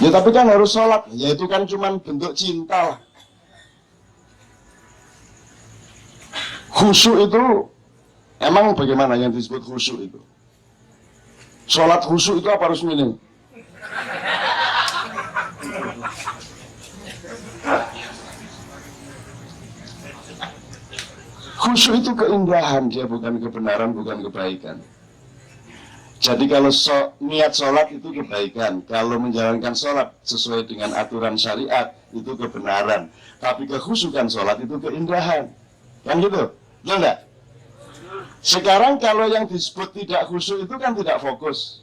Ya tapi kan harus sholat, ya itu kan cuma bentuk cinta lah. Khusyuk itu, emang bagaimana yang disebut khusyuk itu? Sholat khusyuk itu apa harus ini? Khusyuk itu keindahan, dia bukan kebenaran, bukan kebaikan. Jadi kalau niat sholat itu kebaikan, kalau menjalankan sholat sesuai dengan aturan syariat itu kebenaran. Tapi kekhusyukan sholat itu keindahan, kan gitu, betul nggak? Sekarang kalau yang disebut tidak khusyuk itu kan tidak fokus.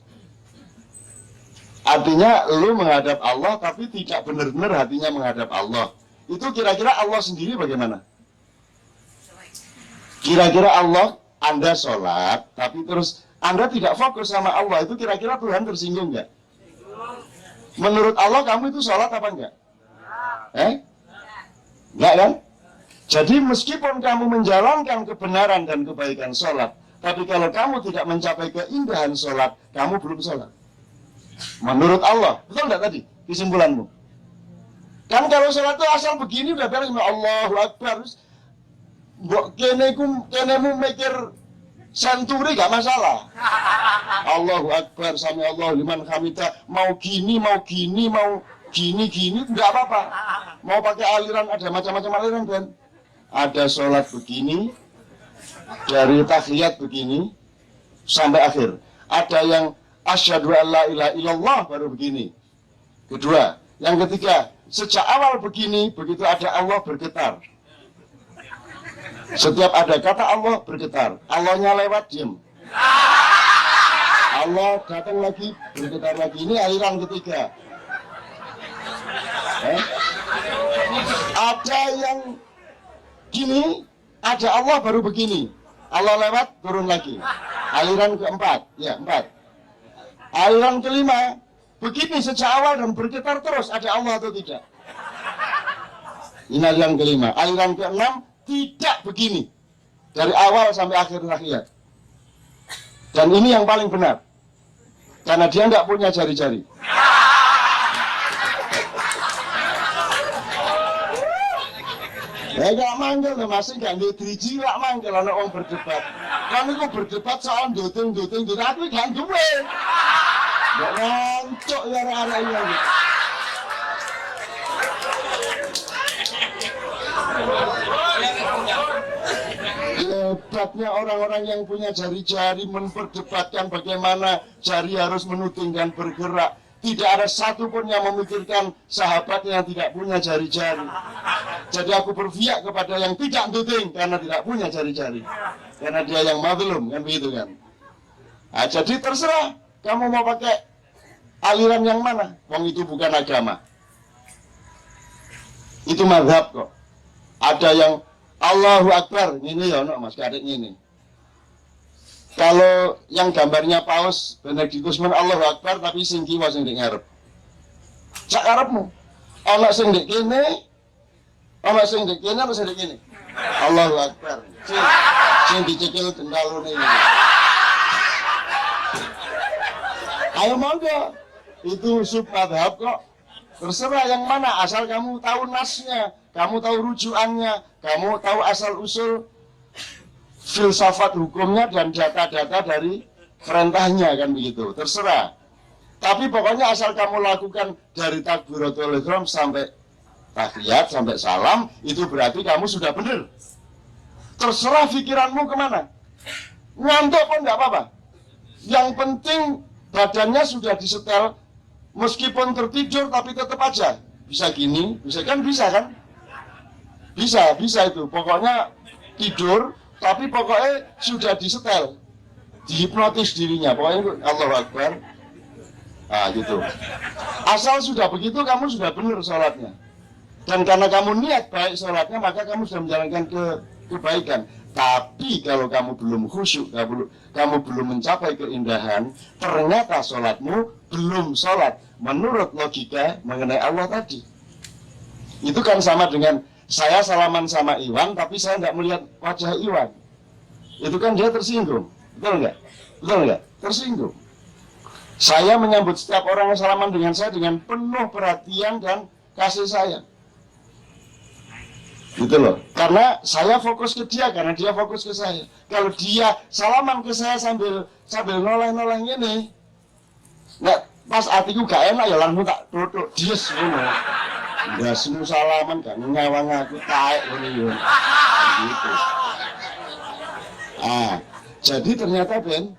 Artinya lu menghadap Allah tapi tidak benar-benar hatinya menghadap Allah. Itu kira-kira Allah sendiri bagaimana? Kira-kira Allah, Anda sholat tapi terus Anda tidak fokus sama Allah, itu kira-kira Tuhan tersinggung nggak? Menurut Allah kamu itu sholat apa enggak? Enggak kan? Jadi meskipun kamu menjalankan kebenaran dan kebaikan sholat, tapi kalau kamu tidak mencapai keindahan sholat, kamu belum sholat. Menurut Allah, betul enggak tadi kesimpulanmu? Kan kalau sholat itu asal begini udah beres, Allahu Akbar. Kenemu mikir senturi gak masalah. Allahu Akbar, sami Allah liman hamidah. Mau gini, mau gini, enggak apa-apa. Mau pakai aliran, ada macam-macam aliran kan. Ada sholat begini, dari tahiyat begini sampai akhir. Ada yang asyhadu an la ilaha illallah baru begini. Kedua, yang ketiga, sejak awal begini, begitu ada Allah bergetar. Setiap ada kata Allah bergetar, Allahnya lewat diam. Allah datang lagi bergetar lagi. Ini aliran ketiga. Ada yang gini, ada Allah baru begini. Allah lewat turun lagi. Aliran keempat, ya 4. Aliran kelima, begini sejak awal dan bergetar terus. Ada Allah atau tidak? Ini aliran kelima. Aliran keenam, tidak begini dari awal sampai akhir tahiyat. Dan ini yang paling benar karena dia nggak punya jari-jari. Ya gak manggil loh, masih gak driji gak manggil anak orang berdebat. Kan itu berdebat soal duting, aku gak duwe. Gak ngancuk ya arah-arahnya gitu. Hebatnya orang-orang yang punya jari-jari memperdebatkan bagaimana jari harus menuting dan bergerak. Tidak ada satupun yang memikirkan sahabat yang tidak punya jari-jari. Jadi aku berpihak kepada yang tidak nuting karena tidak punya jari-jari. Karena dia yang mazlum, kan begitu kan. Nah, jadi terserah kamu mau pakai aliran yang mana. Wong itu bukan agama. Itu mazhab kok. Ada yang Allahu Akbar, ini ya no, mas kadek ini. Kalau yang gambarnya Paus Benedictus men Allahu Akbar tapi sing kiwa sing ndek ngarep. Sak karepmu. Ana sing ndek kene, ana sing ndek kene, ana sing ndek kene. Allahu Akbar. Sing dicekil dendalune ini. Ayo monggo. Itu submadhab kok. Terserah yang mana, asal kamu tahu nasnya, kamu tahu rujukannya, kamu tahu asal-usul filsafat hukumnya dan data-data dari perintahnya, kan begitu. Terserah. Tapi pokoknya asal kamu lakukan dari takbiratul ihram sampai tahiyat, sampai salam, itu berarti kamu sudah benar. Terserah pikiranmu kemana. Ngantuk pun nggak apa-apa. Yang penting badannya sudah disetel. Meskipun tertidur tapi tetap aja bisa gini, bisa kan, bisa itu. Pokoknya tidur tapi pokoknya sudah disetel, dihipnotis dirinya. Pokoknya Allahu Akbar. Ah gitu. Asal sudah begitu kamu sudah benar sholatnya. Dan karena kamu niat baik sholatnya, maka kamu sudah menjalankan kebaikan. Tapi kalau kamu belum khusyuk, kamu belum mencapai keindahan, ternyata sholatmu belum sholat menurut logika mengenai Allah tadi. Itu kan sama dengan saya salaman sama Iwan, tapi saya nggak melihat wajah Iwan. Itu kan dia tersinggung, betul nggak? Betul nggak? Tersinggung. Saya menyambut setiap orang yang salaman dengan saya dengan penuh perhatian dan kasih sayang. Gitu loh. Karena saya fokus ke dia, karena dia fokus ke saya. Kalau dia salaman ke saya sambil noleh-noleh ini, nggak pas hatiku gak enak ya langsung tak duduk dies ngono. Udah semua salaman gak ngawang aku taek ini yo. Gitu. Jadi ternyata Ben,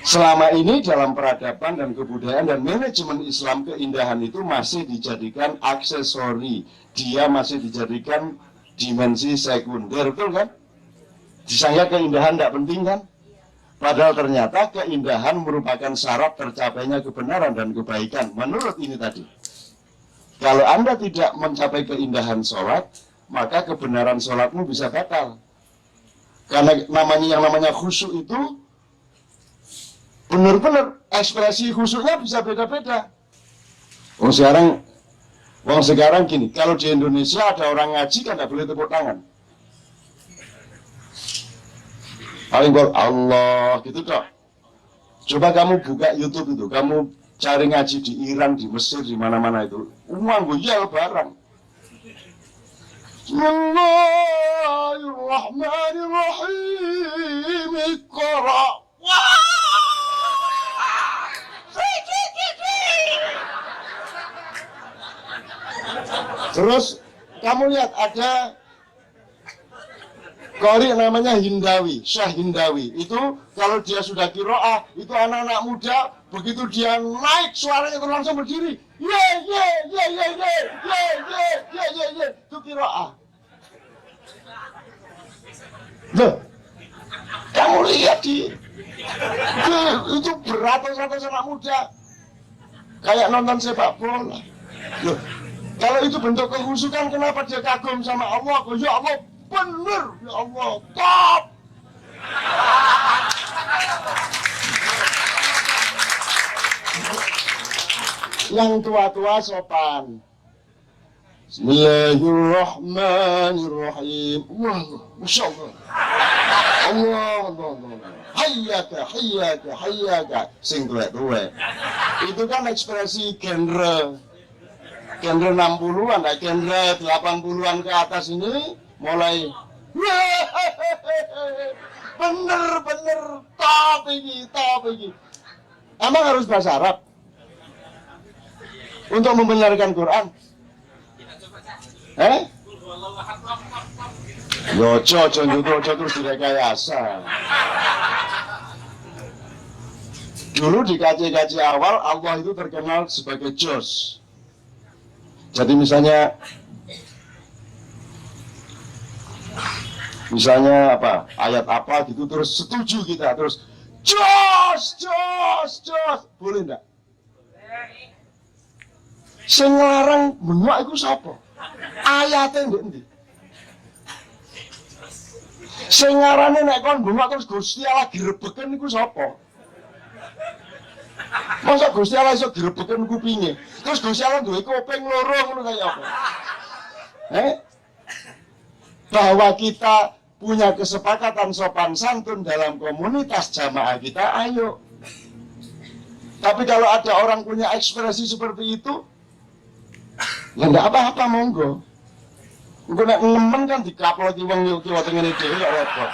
selama ini dalam peradaban dan kebudayaan dan manajemen Islam, keindahan itu masih dijadikan aksesori. Dia masih dijadikan dimensi sekunder, betul kan? Disangka keindahan tidak penting kan? Padahal ternyata keindahan merupakan syarat tercapainya kebenaran dan kebaikan. Menurut ini tadi, kalau Anda tidak mencapai keindahan sholat, maka kebenaran sholatmu bisa batal. Karena yang namanya khusyuk itu benar-benar ekspresi khusyuknya bisa beda-beda. Sekarang gini, kalau di Indonesia ada orang ngaji kan tidak boleh tepuk tangan. Paling bol Allah gitu kok. Coba kamu buka YouTube itu, kamu cari ngaji di Iran, di Mesir, di mana-mana itu, gue yel barang. Bismillahirrahmanirrahim. Iqra. Terus kamu lihat ada qori namanya Hindawi, Syah Hindawi. Itu kalau dia sudah kiroah, itu anak-anak muda, begitu dia naik suaranya itu langsung berdiri. Ye, itu kiroah. Loh, kamu lihat itu beratus-ratus anak muda, kayak nonton sepak bola. Loh, kalau itu bentuk kehusukan, kenapa dia kagum sama Allah? Ya Allah, bener, ya Allah, top. Yang tua-tua sopan. Bismillahirrahmanirrahim. Wah, Masya Allah. Allah. Hayyaka. Sing tuwek-tuwek. Itu kan ekspresi genre 60-an, genre 80-an ke atas ini mulai bener top ini. Emang harus bahasa Arab untuk membenarkan Quran? Yojo terus direkayasa. Dulu di kaji-kaji awal Allah itu terkenal sebagai Jos. Jadi misalnya apa, ayat apa gitu, terus setuju kita, terus Jos, boleh enggak? Sing nglarang benua iku sapa? Ayate ndi? Sing ngarane nek kon benua terus Gusti Allah direbeken iku sapa? Masa Gusti Allah iso direbeken kupinge? Terus Gusti Allah duwe kuping loro ngono kaya apa? Bahwa kita punya kesepakatan sopan santun dalam komunitas jamaah kita, ayo. Tapi kalau ada orang punya ekspresi seperti itu, ya enggak apa-apa, monggo. Engko nek nemen kan dikaploti wong yo kiwa tengene dhewe kok repot.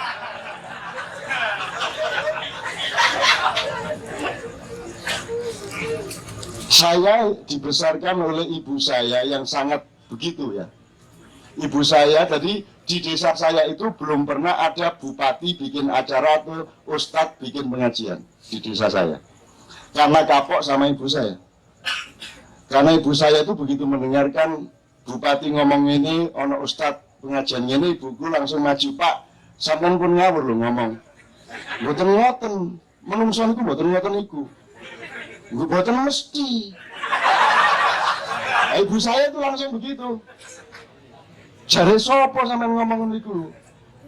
Saya dibesarkan oleh ibu saya yang sangat begitu ya. Ibu saya tadi di desa saya itu belum pernah ada bupati bikin acara atau ustadz bikin pengajian di desa saya. Karena kapok sama ibu saya. Karena ibu saya itu begitu mendengarkan bupati ngomong ini, ono ustadz pengajian ini, ibuku langsung maju, Pak, sampean pun ngawur lho ngomong. Mboten ngoten, menungso niku mboten ngoten niku. Mboten mesti. Ibu saya itu langsung begitu. Jare sapa sampean ngomong niku?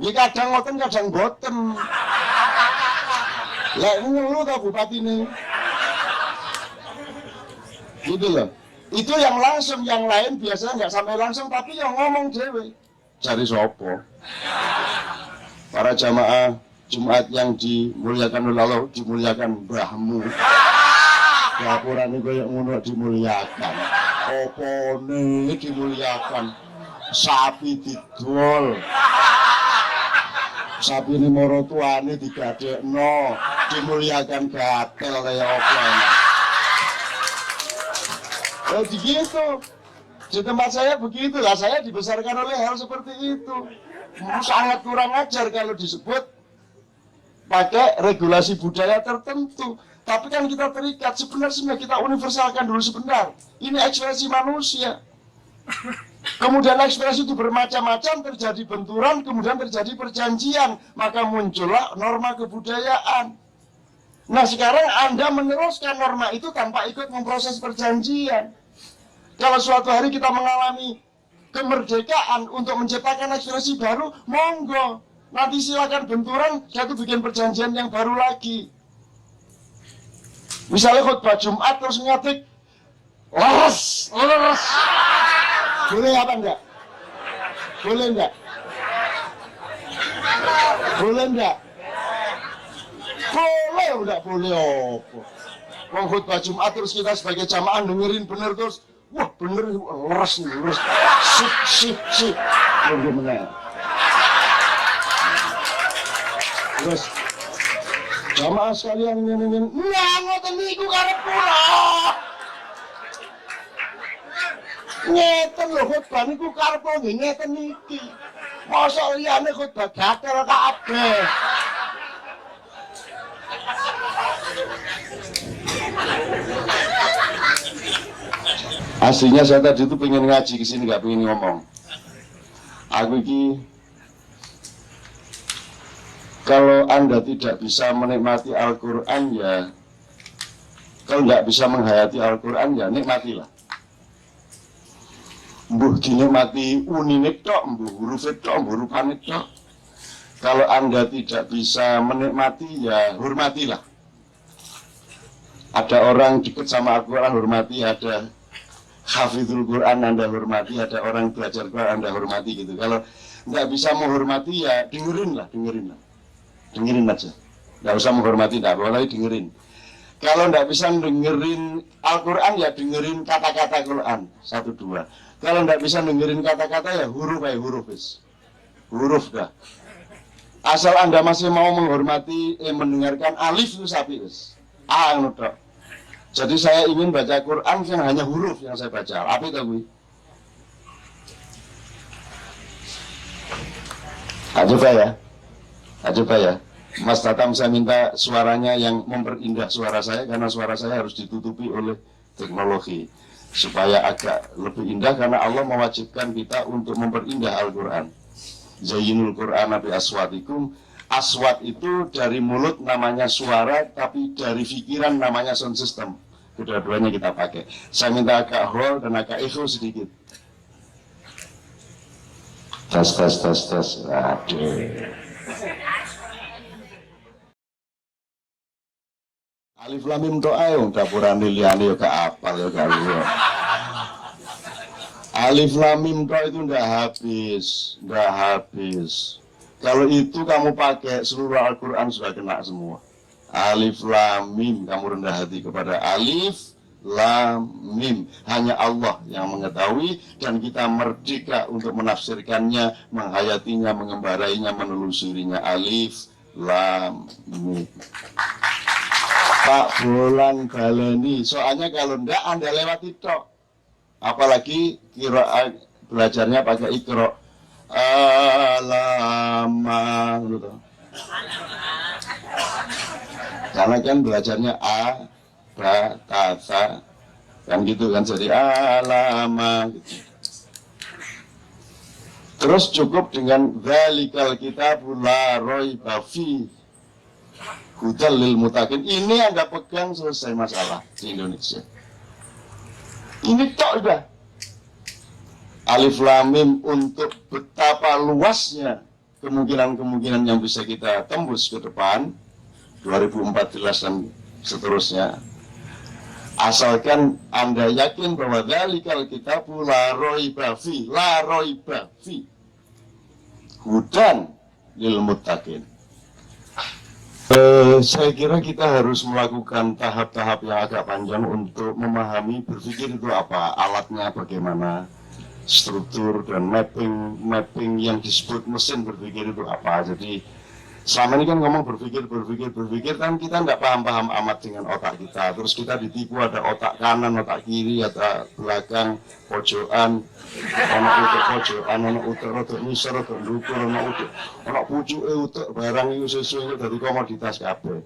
Ya kadang ngoten, kadang mboten. Lah ngono ta bupatine. Gitu loh. Itu yang langsung, yang lain biasanya nggak sampai langsung, tapi yang ngomong dewe. Jare sapa? Para jamaah Jumat yang dimuliakan oleh Allah, dimuliakan mbahmu. Laporan ini kayak ngono dimuliakan. Opone dimuliakan. Sapi didol. Sapi ini moro tuane digadekno, dimuliakan gatel kayak apa. Begitu. Di tempat saya begitulah, saya dibesarkan oleh hal seperti itu. Sangat kurang ajar kalau disebut pakai regulasi budaya tertentu. Tapi kan kita terikat, sebenarnya kita universalkan dulu sebentar. Ini ekspresi manusia. Kemudian ekspresi itu bermacam-macam, terjadi benturan, kemudian terjadi perjanjian. Maka muncullah norma kebudayaan. Nah sekarang Anda meneruskan norma itu tanpa ikut memproses perjanjian. Kalau suatu hari kita mengalami kemerdekaan untuk menciptakan ekspresi baru, monggo. Nanti silakan benturan, jatuh bikin perjanjian yang baru lagi. Misalnya khutbah Jumat terus ngetik, leres. Boleh apa enggak? Boleh enggak? Boleh enggak? Boleh enggak? Boleh apa? Wong khutbah Jumat terus kita sebagai jamaah dengerin bener terus, wah bener leres. Sip. Nunggu meneh. Terus jamaah sekalian ngene-ngene, ngoten niku karep kula. Ngeten lho khutbah niku karep nggih ngeten iki. Mosok liyane khutbah gatel kabeh. Aslinya saya tadi itu pengen ngaji ke sini, nggak pengen ngomong. Aku ini, kalau Anda tidak bisa menikmati Al-Quran ya, kalau nggak bisa menghayati Al-Quran ya nikmatilah. Mbuh dinikmati unine tok, mbuh hurufnya tok, mbuh rupane tok. Kalau Anda tidak bisa menikmati ya hormatilah. Ada orang dekat sama Al-Quran, hormati. Ada hafizul Quran, Anda hormati. Ada orang belajar Quran, Anda hormati gitu. Kalau nggak bisa menghormati ya dengerin aja. Nggak usah menghormati, nggak boleh dengerin. Kalau nggak bisa dengerin Al-Quran ya dengerin kata-kata Quran 1-2. Kalau nggak bisa dengerin kata-kata ya huruf dah. Asal Anda masih mau menghormati, mendengarkan alif itu sapi wis. Tok. Jadi saya ingin baca Quran yang hanya huruf yang saya baca. Apa itu Bu? Coba ya. Mas Tatam saya minta suaranya yang memperindah suara saya, karena suara saya harus ditutupi oleh teknologi supaya agak lebih indah, karena Allah mewajibkan kita untuk memperindah Al-Quran. Zayyinul Quran bi aswatikum. Aswat itu dari mulut namanya suara, tapi dari pikiran namanya sound system. Kedua-duanya kita pakai. Saya minta agak hol dan agak echo sedikit. Tes. Aduh. Alif lam mim to ae wong dapuran liyane yo gak apal yo gak luwe. Alif lam mim to itu ndak habis. Kalau itu kamu pakai seluruh Al-Quran sudah kena semua. Alif lam mim, kamu rendah hati kepada alif lam mim. Hanya Allah yang mengetahui dan kita merdeka untuk menafsirkannya, menghayatinya, mengembarainya, menelusurinya. Alif lam mim. Pak Bolan baleni, soalnya kalau ndak Anda lewati tok. Apalagi belajarnya pakai ikro. Alama gitu. Karena kan belajarnya a, ba, ta, sa, kan gitu kan, jadi alama gitu. Terus cukup dengan dzalikal kitabul la raiba fi hudal lil muttaqin. Ini Anda pegang, selesai masalah di Indonesia. Ini tok udah. Alif lam mim untuk betapa luasnya kemungkinan-kemungkinan yang bisa kita tembus ke depan 2014 dan seterusnya. Asalkan Anda yakin bahwa dzalikal kitabu la raiba fi hudan lil muttaqin. Saya kira kita harus melakukan tahap-tahap yang agak panjang untuk memahami berpikir itu apa, alatnya bagaimana, struktur dan mapping yang disebut mesin berpikir itu apa. Jadi selama ini kan ngomong berpikir kan kita nggak paham amat dengan otak kita. Terus kita ditipu ada otak kanan, otak kiri, otak belakang, pojokan, ono utuk pojokan, ono utuk ngisor, utuk ndukur, ono pucuke utuk barang itu sesuai dari komoditas kabeh.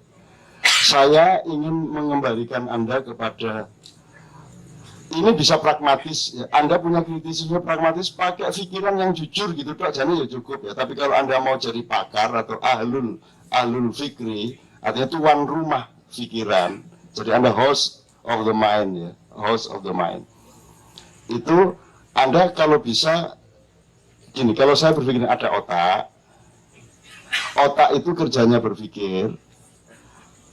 Saya ingin mengembalikan Anda kepada ini bisa pragmatis, ya. Anda punya kritisisme pragmatis, pakai pikiran yang jujur gitu, jadi ya cukup ya. Tapi kalau Anda mau jadi pakar atau ahlul fikri, artinya tuan rumah pikiran, jadi Anda host of the mind ya, host of the mind. Itu Anda kalau bisa gini, kalau saya berpikir ada otak itu kerjanya berpikir,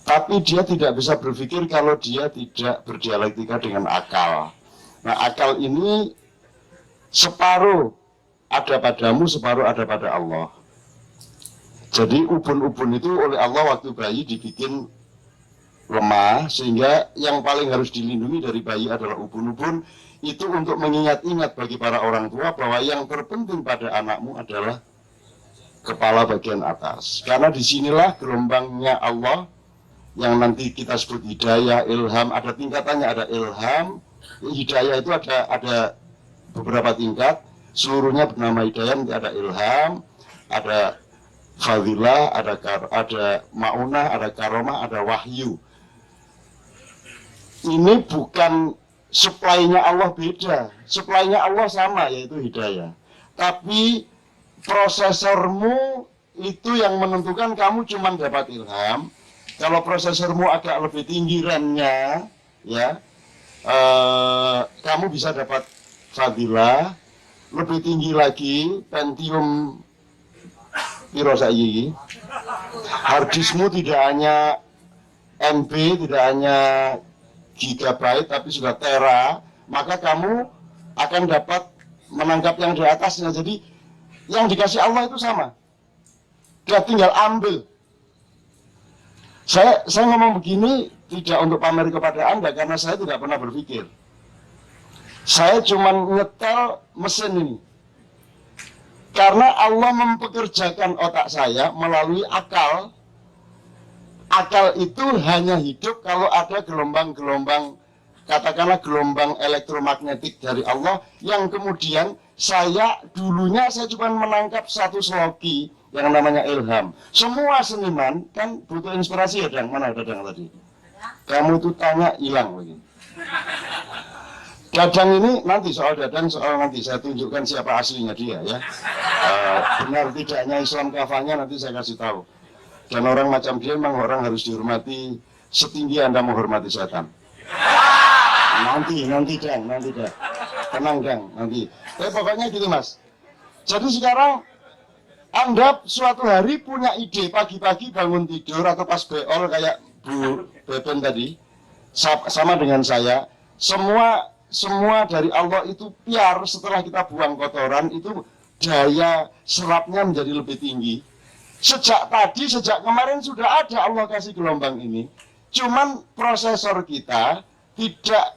tapi dia tidak bisa berpikir kalau dia tidak berdialektika dengan akal. Nah, akal ini separuh ada padamu, separuh ada pada Allah. Jadi ubun-ubun itu oleh Allah waktu bayi dibikin lemah, sehingga yang paling harus dilindungi dari bayi adalah ubun-ubun. Itu untuk mengingat-ingat bagi para orang tua bahwa yang terpenting pada anakmu adalah kepala bagian atas. Karena disinilah gelombangnya Allah, yang nanti kita sebut hidayah, ilham, ada tingkatannya, ada ilham, hidayah itu ada beberapa tingkat, seluruhnya bernama hidayah, nanti ada ilham, ada fadilah, ada maunah, ada karomah, ada wahyu. Ini bukan supply-nya Allah beda, supply-nya Allah sama, yaitu hidayah. Tapi prosesormu itu yang menentukan kamu cuma dapat ilham. Kalau prosesormu agak lebih tinggi RAM-nya, ya, kamu bisa dapat fadilah. Lebih tinggi lagi, Pentium piro saiki. Harddiskmu tidak hanya MB, tidak hanya gigabyte, tapi sudah tera. Maka kamu akan dapat menangkap yang di atasnya. Jadi yang dikasih Allah itu sama. Dia tinggal ambil. Saya ngomong begini tidak untuk pamer kepada Anda, karena saya tidak pernah berpikir. Saya cuma nyetel mesin ini. Karena Allah mempekerjakan otak saya melalui akal. Akal itu hanya hidup kalau ada gelombang-gelombang, katakanlah gelombang elektromagnetik dari Allah, yang kemudian dulunya saya cuma menangkap satu sloki yang namanya ilham. Semua seniman kan butuh inspirasi ya, Dang. Mana ada Dadang tadi? Kamu tuh tanya hilang begini. Dadang ini nanti soal nanti saya tunjukkan siapa aslinya dia ya. Benar tidaknya Islam kafanya nanti saya kasih tahu. Dan orang macam dia memang orang harus dihormati setinggi Anda menghormati setan. Nanti Dang. Tenang Dang, nanti. Tapi pokoknya gitu Mas. Jadi sekarang Anda suatu hari punya ide, pagi-pagi bangun tidur atau pas beol kayak Bu Beben tadi, sama dengan saya, semua dari Allah itu piar. Setelah kita buang kotoran itu daya serapnya menjadi lebih tinggi. Sejak kemarin sudah ada Allah kasih gelombang ini. Cuman prosesor kita tidak,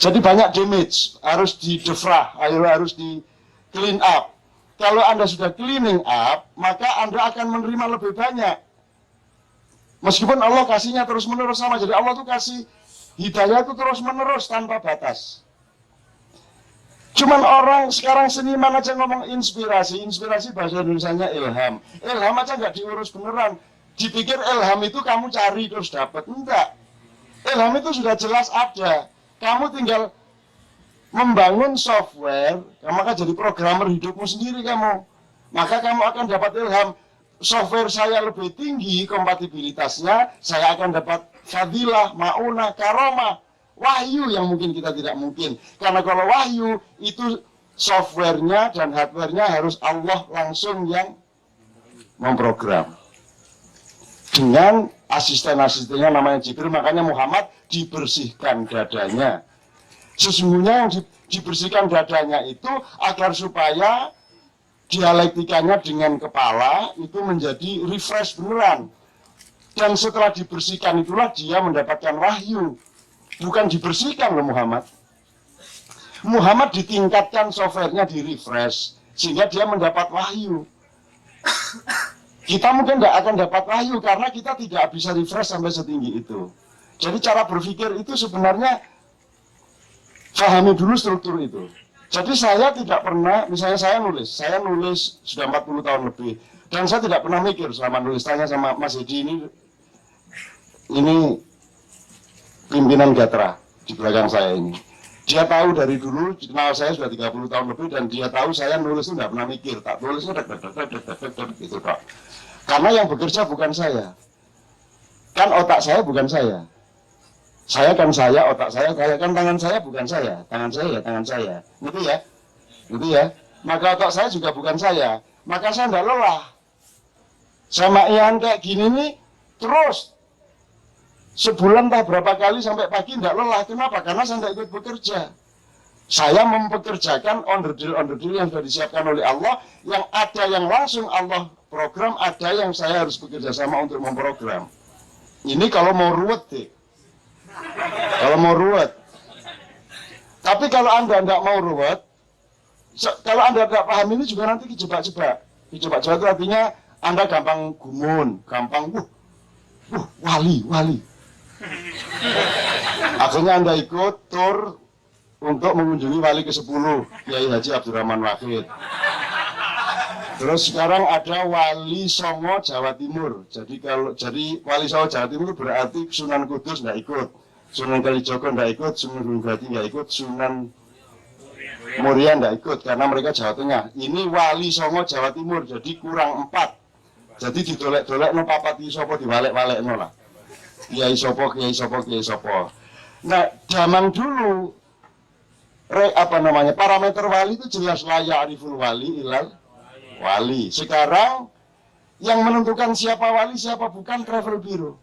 jadi banyak damage, harus di-defrag, harus di clean up. Kalau Anda sudah cleaning up, maka Anda akan menerima lebih banyak. Meskipun Allah kasihnya terus-menerus sama. Jadi Allah tuh kasih hidayah itu terus-menerus tanpa batas. Cuman orang sekarang seniman aja ngomong inspirasi bahasa Indonesianya ilham. Ilham aja nggak diurus beneran. Dipikir ilham itu kamu cari terus dapat. Enggak. Ilham itu sudah jelas ada. Kamu tinggal membangun software, maka jadi programmer hidupmu sendiri kamu. Maka kamu akan dapat ilham. Software saya lebih tinggi kompatibilitasnya, saya akan dapat fadilah, maunah, karomah, wahyu yang mungkin kita tidak mungkin. Karena kalau wahyu itu softwarenya dan hardwarenya harus Allah langsung yang memprogram. Dengan asisten-asistennya namanya Jibril, makanya Muhammad dibersihkan dadanya. Sesungguhnya yang dibersihkan dadanya itu agar supaya dialektikanya dengan kepala itu menjadi refresh beneran. Dan setelah dibersihkan itulah dia mendapatkan wahyu. Bukan dibersihkan loh Muhammad. Muhammad ditingkatkan softwarenya, di refresh sehingga dia mendapat wahyu. Kita mungkin tidak akan dapat wahyu karena kita tidak bisa refresh sampai setinggi itu. Jadi cara berpikir itu sebenarnya pahami dulu struktur itu. Jadi saya tidak pernah, misalnya saya nulis sudah 40 tahun lebih, dan saya tidak pernah mikir selama nulis. Tanya sama Mas Hedi, ini pimpinan Gatra di belakang saya ini. Dia tahu dari dulu, kenal saya sudah 30 tahun lebih, dan dia tahu saya nulis itu tidak pernah mikir, tak tulisnya gitu Pak. Karena yang bekerja bukan saya, kan otak saya bukan saya. Saya kan saya, otak saya kan tangan saya bukan saya, tangan saya ya tangan saya, gitu ya. Maka otak saya juga bukan saya, maka saya tidak lelah. Sama Ian kayak gini nih, terus sebulan tak berapa kali sampai pagi tidak lelah. Kenapa? Karena saya tidak ikut bekerja. Saya mempekerjakan onderdil yang sudah disiapkan oleh Allah, yang ada yang langsung Allah program, ada yang saya harus bekerja sama untuk memprogram. Ini kalau mau ruwet deh. Kalau mau ruwet. Tapi kalau Anda tidak mau ruwet, kalau Anda tidak paham ini juga nanti dijebak-jebak. Dijebak-jebak itu artinya Anda gampang gumun, gampang wali. Akhirnya Anda ikut tur untuk mengunjungi wali ke-10, Kiai Haji Abdurrahman Wahid. Terus sekarang ada Wali Songo Jawa Timur. Jadi Wali Songo Jawa Timur berarti Sunan Kudus tidak ikut, Sunan Kalijogo tidak ikut, Sunan Gunung Jati tidak ikut, Sunan Muria tidak ikut karena mereka Jawa Tengah. Ini Wali Songo Jawa Timur, jadi kurang 4. Jadi didolek-dolek no papati sopo diwalek-walek no lah. Kiai sopo. Nah zaman dulu parameter wali itu jelas layak ariful wali ilal wali. Sekarang yang menentukan siapa wali siapa bukan travel bureau.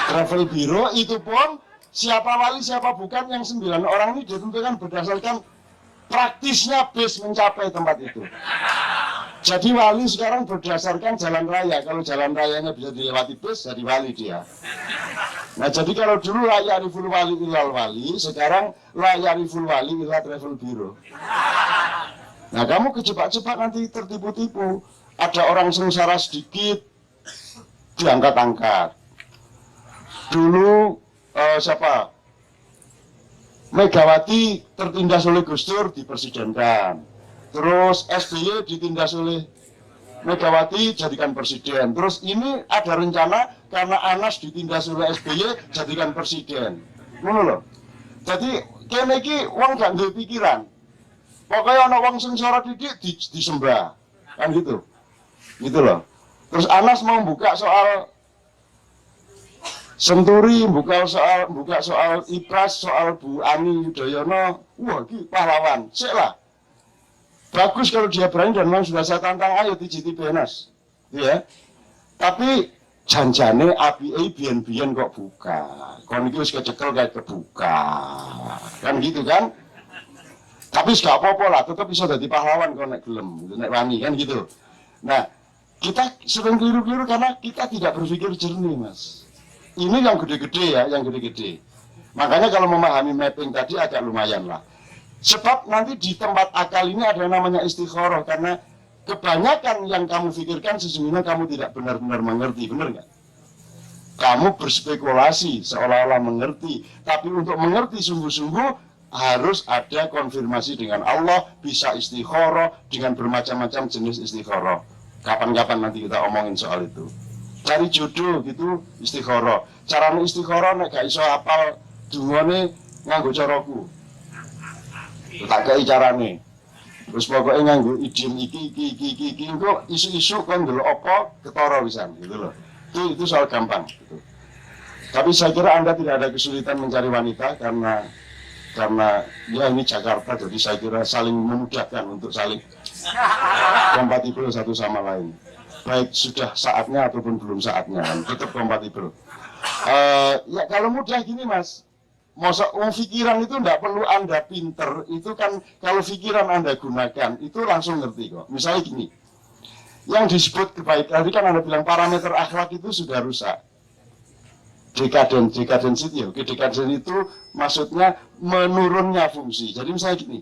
Travel bureau itu pun siapa wali siapa bukan yang 9 orang ini ditentukan berdasarkan praktisnya bis mencapai tempat itu. Jadi wali sekarang berdasarkan jalan raya. Kalau jalan rayanya bisa dilewati bis, jadi wali dia. Nah jadi kalau dulu layak ariful wali ilal wali, sekarang layak ariful wali ilal travel bureau. Nah kamu kejebak-jebak nanti tertipu-tipu. Ada orang sengsara sedikit diangkat-angkat. Dulu siapa? Megawati tertindas oleh Gus Dur dipresidenkan. Terus SBY ditindas oleh Megawati jadikan presiden. Terus ini ada rencana karena Anas ditindas oleh SBY jadikan presiden. Ngono loh. Jadi kene iki wong gak duwe pikiran. Pokoknya ana wong sengsara didik disembah. Kan gitu. Gitu loh. Terus Anas mau buka soal Senturi, buka soal Ipras, soal Bu Ani Yudhoyono. Wah, iki pahlawan. Sik lah. Bagus kalau dia berani dan memang sudah saya tantang, ayo tijiti benas, ya. Tapi janjane API biyen-biyen kok buka, kon iki wis kecekel kayak kebuka, kan gitu kan? Tapi gak apa-apa lah, tetap bisa jadi pahlawan kalau nek gelem, nek wani kan gitu. Nah, kita sering keliru-keliru karena kita tidak berpikir jernih, Mas. Ini yang gede-gede ya, yang gede-gede. Makanya kalau memahami mapping tadi agak lumayan lah. Sebab nanti di tempat akal ini ada namanya istikharah, karena kebanyakan yang kamu pikirkan sesungguhnya kamu tidak benar-benar mengerti, benar nggak? Kamu berspekulasi seolah-olah mengerti, tapi untuk mengerti sungguh-sungguh harus ada konfirmasi dengan Allah, bisa istikharah dengan bermacam-macam jenis istikharah. Kapan-kapan nanti kita omongin soal itu. Cari jodoh gitu istikharah. Caranya istikharah nek gak iso apal dungane nganggo caraku. Tak kei carane. Terus pokoknya nganggo idiom iki kok isu-isu kan ndelok apa ketara pisan gitu loh. Itu soal gampang gitu. Tapi saya kira Anda tidak ada kesulitan mencari wanita karena ya ini Jakarta, jadi saya kira saling memudahkan untuk saling kompatibel satu sama lain. Baik sudah saatnya ataupun belum saatnya, tetap kompatibel. Ya kalau mudah gini Mas, Masa pikiran itu tidak perlu Anda pinter, itu kan kalau pikiran Anda gunakan, itu langsung ngerti kok. Misalnya gini, yang disebut kebaikan, tadi kan Anda bilang parameter akhlak itu sudah rusak. Dekadens itu ya, dekadens itu maksudnya menurunnya fungsi. Jadi misalnya gini,